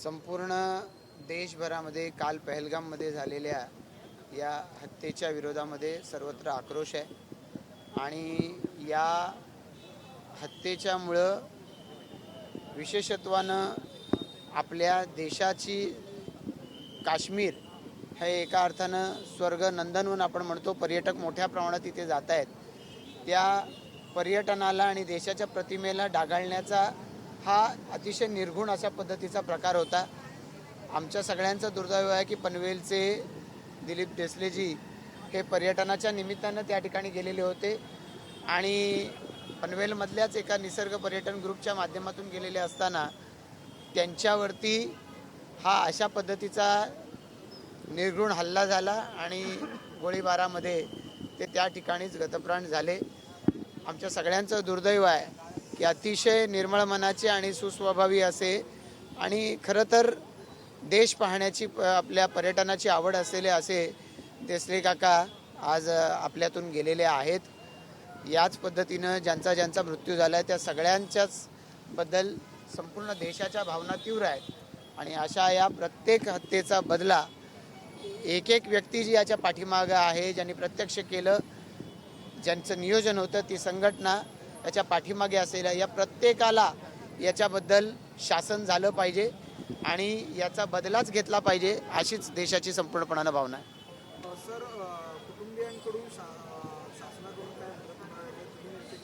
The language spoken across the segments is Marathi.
संपूर्ण देशभरामध्ये काल पहलगाममध्ये झालेल्या या हत्येच्या विरोधामध्ये सर्वत्र आक्रोश आहे आणि या हत्येच्यामुळं विशेषत्वानं आपल्या देशाची काश्मीर हे एका अर्थानं स्वर्ग नंदनवन आपण म्हणतो, पर्यटक मोठ्या प्रमाणात इथे जात आहेत. त्या पर्यटनाला आणि देशाच्या प्रतिमेला डागाळण्याचा हा अतिशय निर्घुण अशा पद्धतीचा प्रकार होता. आमच्या सगळ्यांचं दुर्दैव आहे की पनवेलचे दिलीप देसलेजी हे पर्यटनाच्या निमित्तानं त्या ठिकाणी गेलेले होते आणि पनवेलमधल्याच एका निसर्ग पर्यटन ग्रुपच्या माध्यमातून गेलेले असताना त्यांच्यावरती हा अशा पद्धतीचा निर्घृण हल्ला झाला आणि गोळीबारामध्ये ते त्या ठिकाणीच गतप्राण झाले. आमच्या सगळ्यांचं दुर्दैव आहे की अतिशय निर्मळ मनाचे आणि सुस्वभावी असे आणि खरं तर देश पाहण्याची आपल्या पर्यटनाची आवड असलेले असे देसले काका आज आपल्यातून गेलेले आहेत. याच पद्धतीनं ज्यांचा मृत्यू झाला आहे त्या सगळ्यांच्याच बद्दल संपूर्ण देशाच्या भावना तीव्र आहेत आणि अशा या प्रत्येक हत्येचा बदला एक एक व्यक्ती जी याच्या पाठीमागं आहे, ज्यांनी प्रत्यक्ष केलं, ज्यांचं नियोजन होतं, ती संघटना याच्या पाठीमागे असेल, या प्रत्येकाला याच्याबद्दल शासन झालं पाहिजे आणि याचा बदलाच घेतला पाहिजे, अशीच देशाची संपूर्णपणानं भावना आहे. सर, कुटुंबियांकडून शासनाकडून काय मदत होणार आहे? तुम्ही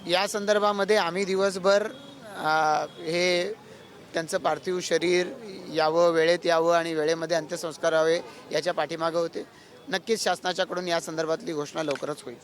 काय या संदर्भामध्ये आम्ही दिवसभर हे त्यांचं पार्थिव शरीर यावं, वेळेत यावं आणि वेळेमध्ये अंत्यसंस्कार व्हावे याच्या पाठीमागं होते. नक्कीच शासनाच्याकडून या संदर्भातली घोषणा लवकरच होईल.